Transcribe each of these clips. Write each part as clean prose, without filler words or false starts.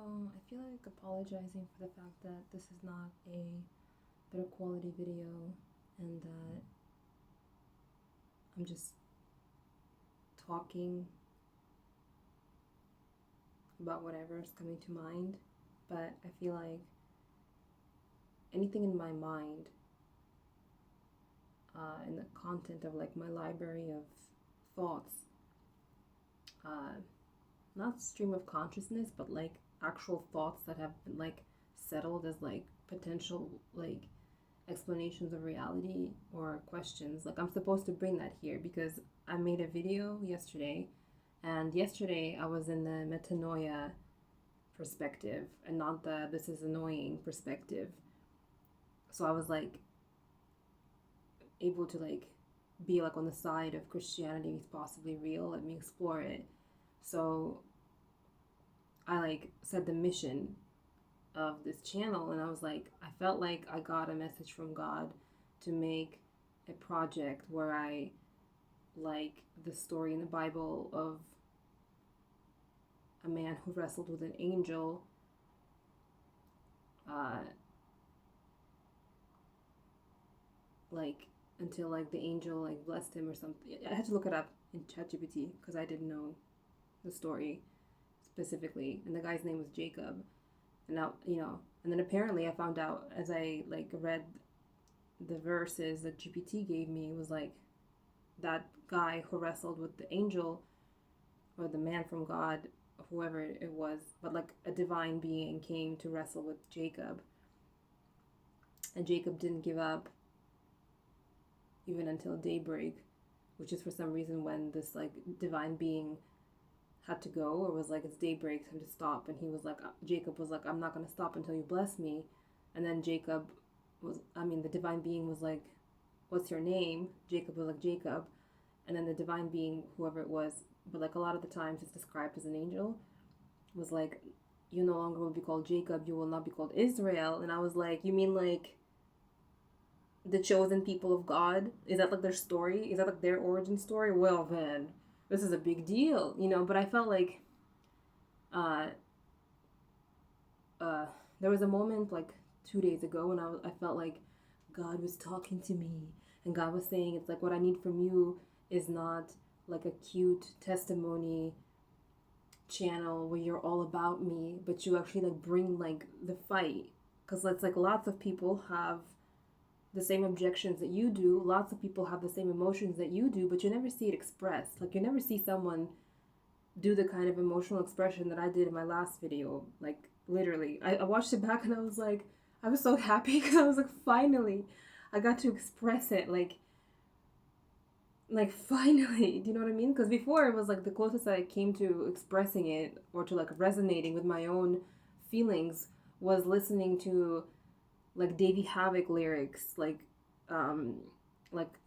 I feel like apologizing for the fact that this is not a better quality video and that I'm just talking about whatever is coming to mind. But I feel like anything in my mind, in the content of like my library of thoughts, uh, not stream of consciousness, but like actual thoughts that have been like settled as like potential like explanations of reality or questions. Like I'm supposed to bring that here because I made a video yesterday, and yesterday I was in the metanoia perspective and not the this is annoying perspective. So I was like able to like be like on the side of Christianity is possibly real. Let me explore it. So I like said the mission of this channel, and I was like, I felt like I got a message from God to make a project where I like the story in the Bible of a man who wrestled with an angel, uh, like until like the angel like blessed him or something. I had to look it up in ChatGPT because I didn't know the story specifically, and the guy's name was Jacob. And now, and then apparently I found out as I like read the verses that GPT gave me, was like that guy who wrestled with the angel or the man from God, whoever it was, but like a divine being came to wrestle with Jacob. And Jacob didn't give up even until daybreak, which is for some reason when this like divine being had to go, or was like it's daybreak, time to stop, and he was like, Jacob was like, I'm not going to stop until you bless me. And then the divine being was like, what's your name? Jacob was like, Jacob. And then the divine being, whoever it was, but like a lot of the times it's described as an angel, was like, you no longer will be called Jacob, you will not be called Israel. And I was like, you mean like the chosen people of God? Is that like their story? Is that like their origin story? Well then, this is a big deal, but I felt like there was a moment like 2 days ago when I felt like God was talking to me, and God was saying, it's like, what I need from you is not like a cute testimony channel where you're all about me, but you actually like bring like the fight. Because it's like lots of people have the same objections that you do, lots of people have the same emotions that you do, but you never see it expressed. Like you never see someone do the kind of emotional expression that I did in my last video. Like literally, I watched it back and I was like, I was so happy because I was like, finally I got to express it, like finally. Do you know what I mean? Because before it was like the closest I came to expressing it or to like resonating with my own feelings was listening to like Davey Havoc lyrics, um like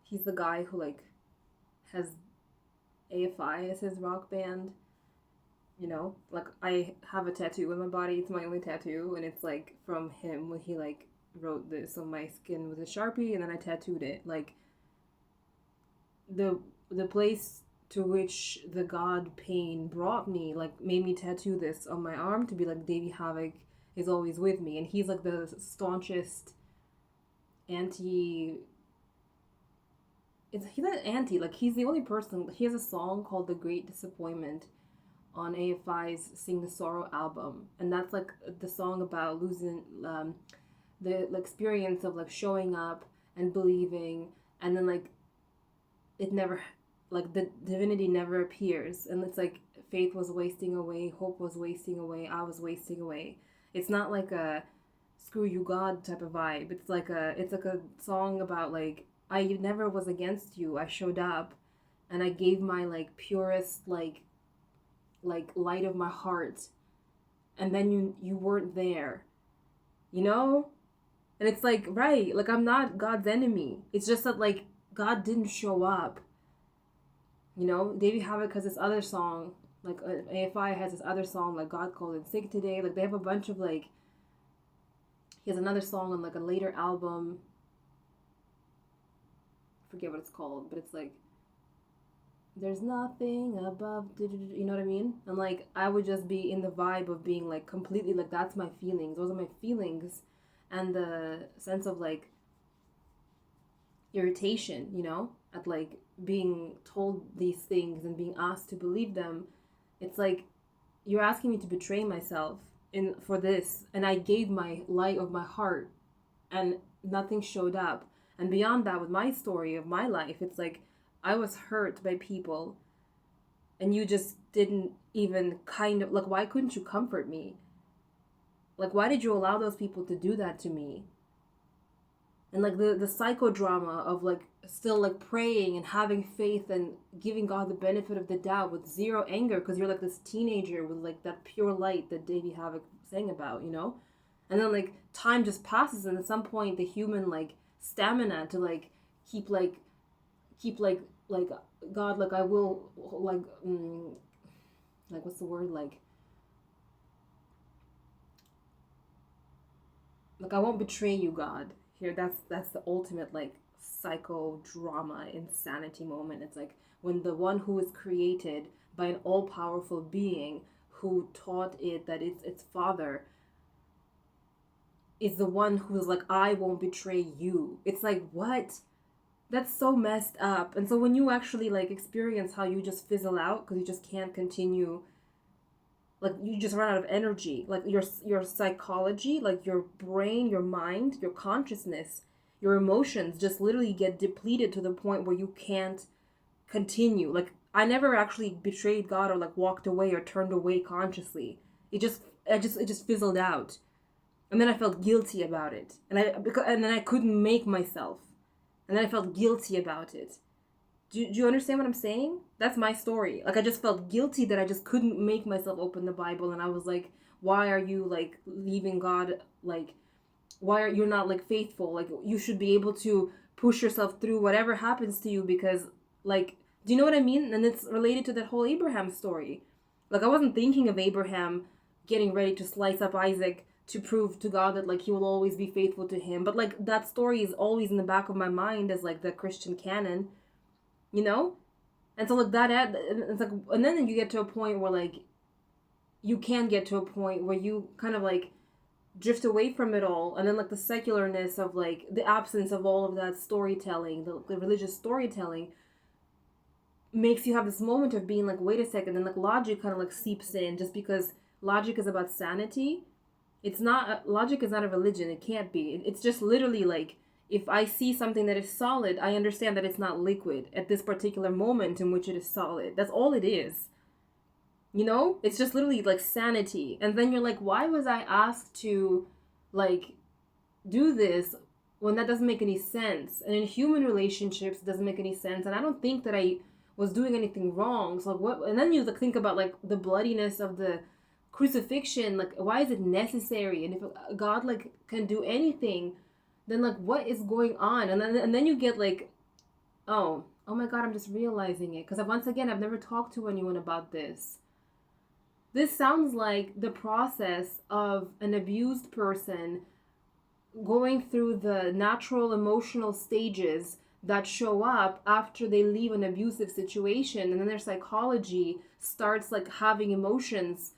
he's the guy who like has AFI as his rock band. Like I have a tattoo on my body, it's my only tattoo, and it's like from him when he like wrote this on my skin with a Sharpie, and then I tattooed it. Like the place to which the god pain brought me, like made me tattoo this on my arm to be like, Davey Havoc is always with me. And he's like the staunchest anti, he's not anti, like he's the only person. He has a song called The Great Disappointment on AFI's Sing the Sorrow album, and that's like the song about losing the experience of like showing up and believing, and then like it never, like the divinity never appears, and it's like faith was wasting away, hope was wasting away, I was wasting away. It's not like a screw you God type of vibe. It's like a song about like, I never was against you, I showed up and I gave my like purest like light of my heart, and then you weren't there, and it's like, right, like I'm not God's enemy, it's just that like God didn't show up. Davey Havoc has this other song, like AFI has this other song, like God called in sick today. Like they have a bunch of like, he has another song on like a later album, I forget what it's called, but it's like there's nothing above, you know what I mean? And like I would just be in the vibe of being like completely like that's my feelings. Those are my feelings, and the sense of like irritation, at like being told these things and being asked to believe them. It's like you're asking me to betray myself in for this, and I gave my light of my heart, and nothing showed up. And beyond that, with my story of my life, it's like I was hurt by people, and you just didn't even kind of like, why couldn't you comfort me? Like, why did you allow those people to do that to me? And like the psychodrama of like still like praying and having faith and giving God the benefit of the doubt with zero anger, because you're like this teenager with like that pure light that Davey Havoc sang about, and then like time just passes, and at some point the human like stamina to like keep like like God, like I will like what's the word, like I won't betray you, God. Here, that's the ultimate like psychodrama insanity moment. It's like when the one who is created by an all-powerful being who taught it that it's its father is the one who's like, I won't betray you. It's like, what? That's so messed up. And so when you actually like experience how you just fizzle out because you just can't continue, like you just run out of energy, like your psychology, like your brain, your mind, your consciousness, your emotions just literally get depleted to the point where you can't continue. Like I never actually betrayed God or like walked away or turned away consciously. It just fizzled out. And then I felt guilty about it. And then I couldn't make myself. And then I felt guilty about it. Do you understand what I'm saying? That's my story. Like I just felt guilty that I just couldn't make myself open the Bible, and I was like, why are you like leaving God, like why are you not like faithful? Like you should be able to push yourself through whatever happens to you, because like, do you know what I mean? And it's related to that whole Abraham story. Like I wasn't thinking of Abraham getting ready to slice up Isaac to prove to God that like he will always be faithful to him. But like that story is always in the back of my mind as like the Christian canon, you know? And so like it's like, and then you get to a point where like you can get to a point where you kind of like drift away from it all, and then like the secularness of like the absence of all of that storytelling, the religious storytelling, makes you have this moment of being like, wait a second, and like logic kind of like seeps in, just because logic is about sanity. It's not, logic is not a religion. It can't be. It's just literally like, if I see something that is solid, I understand that it's not liquid at this particular moment in which it is solid. That's all it is. It's just literally like sanity. And then you're like, why was I asked to like do this when that doesn't make any sense? And in human relationships, it doesn't make any sense. And I don't think that I was doing anything wrong. So like, what? And then you like think about like the bloodiness of the crucifixion. Like, why is it necessary? And if God like can do anything, then like what is going on? And then you get like, oh my God, I'm just realizing it, because once again I've never talked to anyone about this. This sounds like the process of an abused person going through the natural emotional stages that show up after they leave an abusive situation, and then their psychology starts like having emotions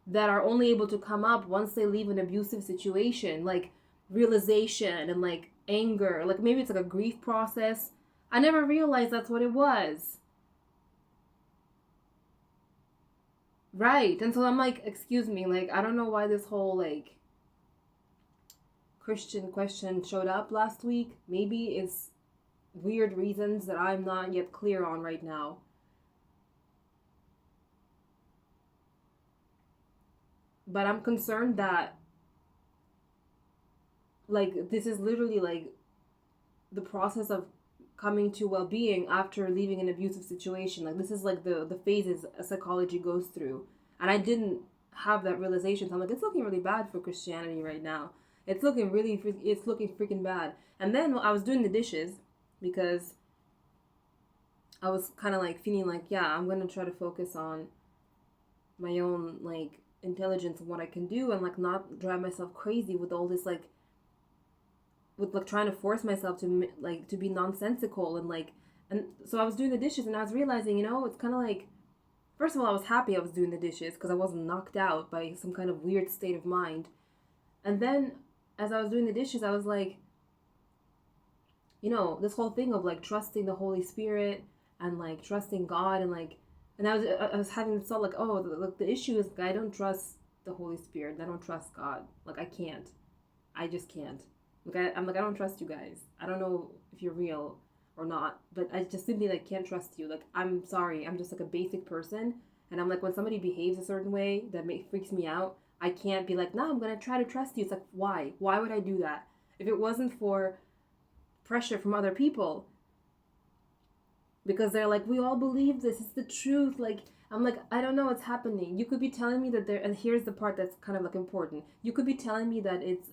that are only able to come up once they leave an abusive situation, like realization and like anger, like maybe it's like a grief process. I never realized that's what it was. Right. And so I'm like, excuse me, like I don't know why this whole like Christian question showed up last week. Maybe it's weird reasons that I'm not yet clear on right now. But I'm concerned that like this is literally like the process of coming to well-being after leaving an abusive situation. Like this is like the phases a psychology goes through, and I didn't have that realization. So I'm like, it's looking really bad for Christianity right now. It's looking freaking bad. And then I was doing the dishes because I was kind of like feeling like, yeah, I'm gonna try to focus on my own like intelligence and what I can do, and like not drive myself crazy with all this like trying to force myself to like to be nonsensical and like And so I was doing the dishes and I was realizing, it's kind of like, first of all, I was happy I was doing the dishes because I wasn't knocked out by some kind of weird state of mind. And then as I was doing the dishes, I was like, this whole thing of like trusting the Holy Spirit and like trusting God and I was having this thought like, oh, the issue is like, I don't trust the Holy Spirit. I don't trust God. Like I can't. I just can't. I'm like, I don't trust you guys. I don't know if you're real or not, but I just simply like can't trust you. Like I'm sorry. I'm just like a basic person, and I'm like when somebody behaves a certain way that freaks me out, I can't be like, no, I'm gonna try to trust you. It's like why? Why would I do that? If it wasn't for pressure from other people, because they're like, we all believe this, it's the truth, like I'm like, I don't know what's happening. You could be telling me that there, and here's the part that's kind of like important, you could be telling me that it's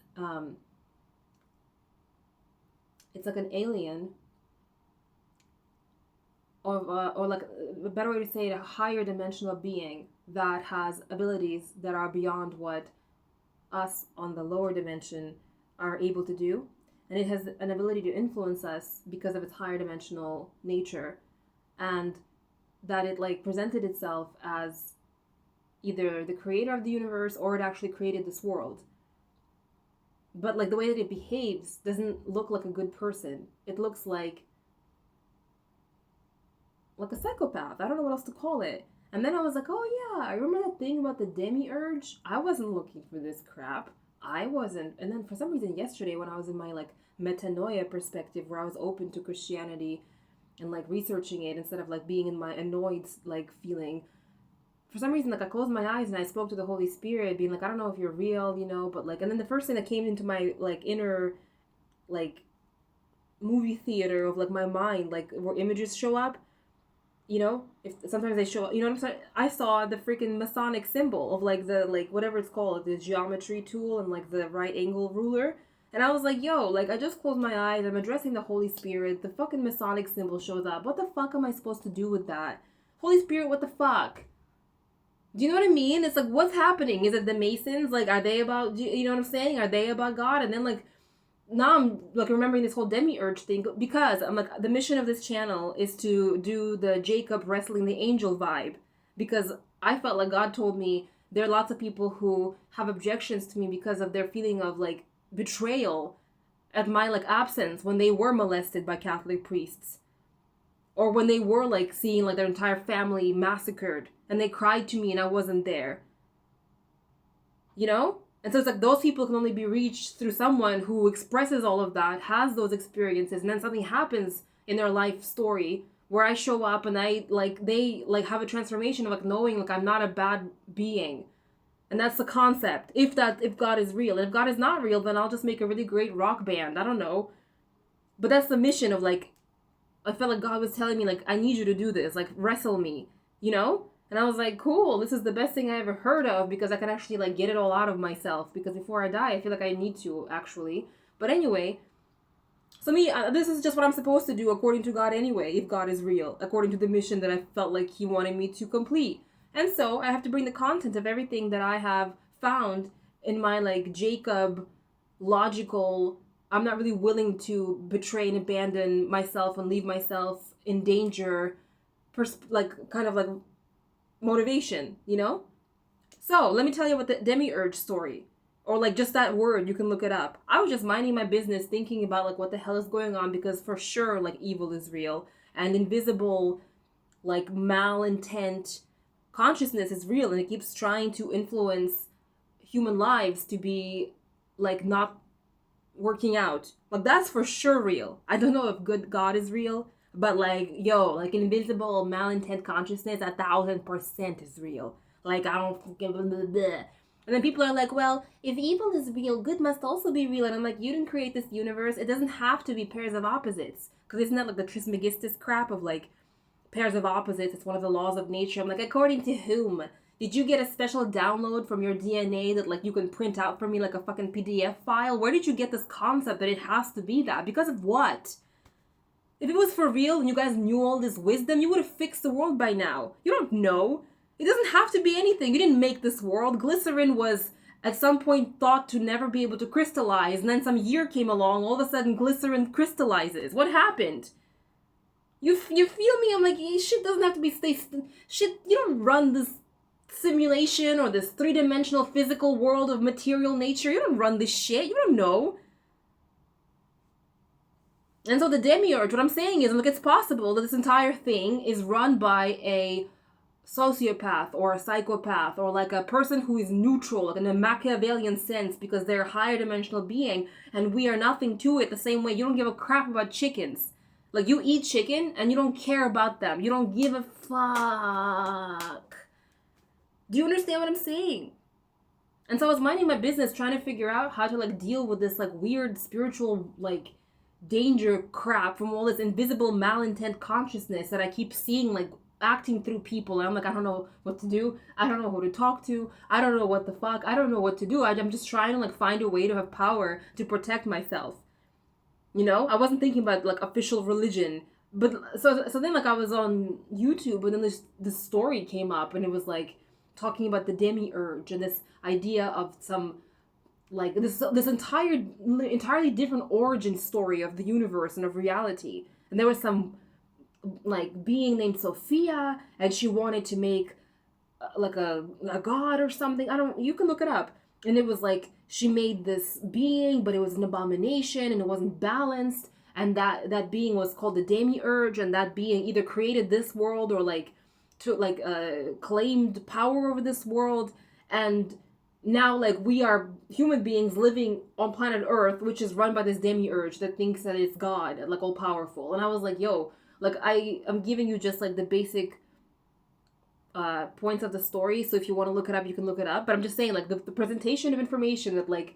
like an alien or like a better way to say it, a higher dimensional being that has abilities that are beyond what us on the lower dimension are able to do, and it has an ability to influence us because of its higher dimensional nature, and that it like presented itself as either the creator of the universe or it actually created this world. But like the way that it behaves doesn't look like a good person. It looks like a psychopath. I don't know what else to call it. And then I was like, oh yeah, I remember that thing about the demiurge. I wasn't looking for this crap. I wasn't. And then for some reason yesterday when I was in my like metanoia perspective where I was open to Christianity and like researching it instead of like being in my annoyed like feeling, for some reason like I closed my eyes and I spoke to the Holy Spirit being like, I don't know if you're real, but like, and then the first thing that came into my like inner like movie theater of like my mind, like where images show up, if sometimes they show up, what I'm saying? I saw the freaking Masonic symbol of like the like whatever it's called, the geometry tool and like the right angle ruler. And I was like, yo, like I just closed my eyes, I'm addressing the Holy Spirit, the fucking Masonic symbol shows up. What the fuck am I supposed to do with that? Holy Spirit, what the fuck? Do you know what I mean? It's like, what's happening? Is it the Masons? Like, are they about, you know what I'm saying? Are they about God? And then like, now I'm like remembering this whole demiurge thing because I'm like, the mission of this channel is to do the Jacob wrestling the angel vibe, because I felt like God told me there are lots of people who have objections to me because of their feeling of like betrayal at my like absence when they were molested by Catholic priests, or when they were like seeing like their entire family massacred and they cried to me and I wasn't there, And so it's like those people can only be reached through someone who expresses all of that, has those experiences, and then something happens in their life story where I show up and they have a transformation of like knowing like I'm not a bad being. And that's the concept. If God is real. And if God is not real, then I'll just make a really great rock band. I don't know. But that's the mission of like, I felt like God was telling me like, I need you to do this, like wrestle me, And I was like, cool, this is the best thing I ever heard of, because I can actually like get it all out of myself, because before I die, I feel like I need to actually. But anyway, so this is just what I'm supposed to do according to God anyway, if God is real, according to the mission that I felt like he wanted me to complete. And so I have to bring the content of everything that I have found in my like Jacob logical, I'm not really willing to betray and abandon myself and leave myself in danger, kind of like motivation, So let me tell you about the demiurge story, or like just that word, you can look it up. I was just minding my business thinking about like what the hell is going on, because for sure like evil is real and invisible like malintent consciousness is real, and it keeps trying to influence human lives to be like not working out. Like that's for sure real. I don't know if good God is real, but like, like invisible malintent consciousness 1,000% is real. Like I don't fucking blah, blah, blah. And then people are like, well, if evil is real, good must also be real. And I'm like, you didn't create this universe. It doesn't have to be pairs of opposites. Because isn't that like the Trismegistus crap of like pairs of opposites? It's one of the laws of nature. I'm like, according to whom? Did you get a special download from your DNA that like you can print out for me like a fucking PDF file? Where did you get this concept that it has to be that? Because of what? If it was for real and you guys knew all this wisdom, you would have fixed the world by now. You don't know. It doesn't have to be anything. You didn't make this world. Glycerin was at some point thought to never be able to crystallize, and then some year came along, all of a sudden glycerin crystallizes. What happened? You feel me? I'm like, shit doesn't have to be shit. You don't run this simulation or this three-dimensional physical world of material nature. You don't run this shit. You don't know. And so the demiurge, what I'm saying is, look, it's possible that this entire thing is run by a sociopath or a psychopath or like a person who is neutral, like in a Machiavellian sense, because they're a higher dimensional being and we are nothing to it. The same way you don't give a crap about chickens. Like, you eat chicken and you don't care about them. You don't give a fuck. Do you understand what I'm saying? And so I was minding my business trying to figure out how to like deal with this like weird spiritual like danger crap from all this invisible malintent consciousness that I keep seeing like acting through people. And I'm like, I don't know what to do. I don't know who to talk to. I don't know what the fuck. I don't know what to do. I'm just trying to like find a way to have power to protect myself. You know, I wasn't thinking about like official religion. But so then like I was on YouTube and then this story came up and it was like talking about the demiurge and this idea of some like this entirely different origin story of the universe and of reality. And there was some like being named Sophia and she wanted to make like a god or something. You can look it up. And it was like she made this being, but it was an abomination and it wasn't balanced. And that being was called the demiurge, and that being either created this world or like claimed power over this world. And now like we are human beings living on planet Earth, which is run by this demiurge that thinks that it's God, like all powerful. And I was like, yo, like I'm giving you just like the basic points of the story. So if you want to look it up, you can look it up. But I'm just saying, like the presentation of information that like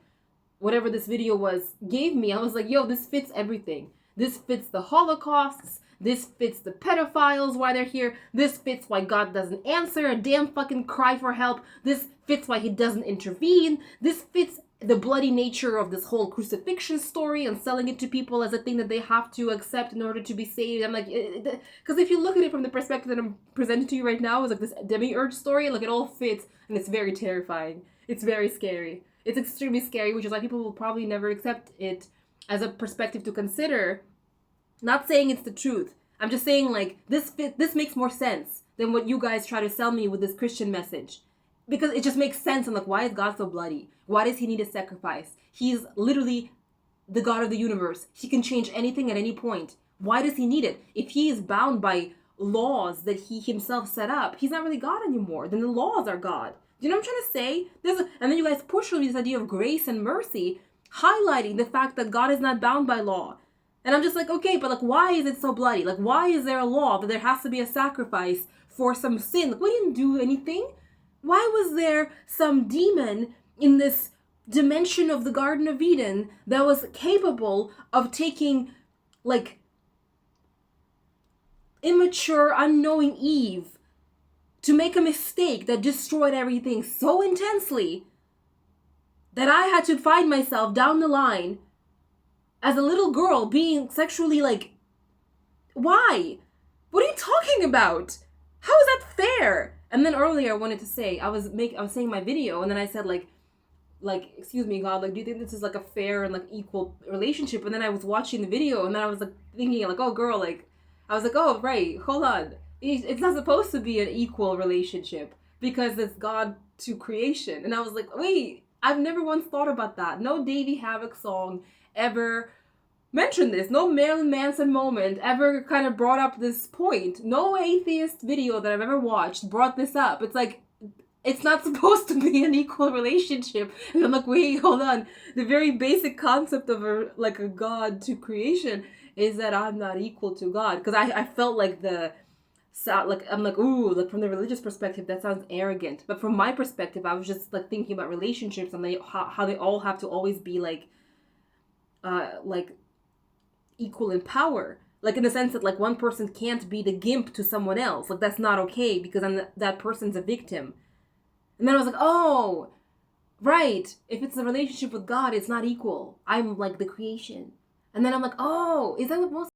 whatever this video was gave me, I was like, yo, this fits everything. This fits the Holocausts. This fits the pedophiles, why they're here. This fits why God doesn't answer a damn fucking cry for help. This fits why he doesn't intervene. This fits the bloody nature of this whole crucifixion story and selling it to people as a thing that they have to accept in order to be saved. I'm like, because if you look at it from the perspective that I'm presenting to you right now, is like this demiurge story, like it all fits and it's very terrifying. It's very scary. It's extremely scary, which is why people will probably never accept it as a perspective to consider. Not saying it's the truth. I'm just saying like this makes more sense than what you guys try to sell me with this Christian message. Because it just makes sense. I'm like, why is God so bloody? Why does he need a sacrifice? He's literally the God of the universe. He can change anything at any point. Why does he need it? If he is bound by laws that he himself set up, he's not really God anymore. Then the laws are God. Do you know what I'm trying to say? And then you guys push on this idea of grace and mercy, highlighting the fact that God is not bound by law. And I'm just like, okay, but like, why is it so bloody? Like, why is there a law that there has to be a sacrifice for some sin? Like, we didn't do anything. Why was there some demon in this dimension of the Garden of Eden that was capable of taking, like, immature, unknowing Eve to make a mistake that destroyed everything so intensely that I had to find myself down the line as a little girl being sexually like, why? What are you talking about? How is that fair? And then earlier I wanted to say, I was saying my video, and then I said like, excuse me, God, like, do you think this is like a fair and like equal relationship? And then I was watching the video, and then I was like thinking like, oh girl, like, I was like, oh right, hold on, it's not supposed to be an equal relationship because it's God to creation. And I was like, wait, I've never once thought about that. No Davey Havoc song ever mentioned this. No Marilyn Manson moment ever kind of brought up this point. No atheist video that I've ever watched brought this up. It's like, it's not supposed to be an equal relationship. And I'm like, wait, hold on. The very basic concept of a God to creation is that I'm not equal to God. Because I felt like I'm like, ooh, like from the religious perspective, that sounds arrogant. But from my perspective, I was just like thinking about relationships and how they all have to always be like equal in power. Like in the sense that like one person can't be the gimp to someone else. Like that's not okay because then that person's a victim. And then I was like, oh, right. If it's a relationship with God, it's not equal. I'm like the creation. And then I'm like, oh, is that what most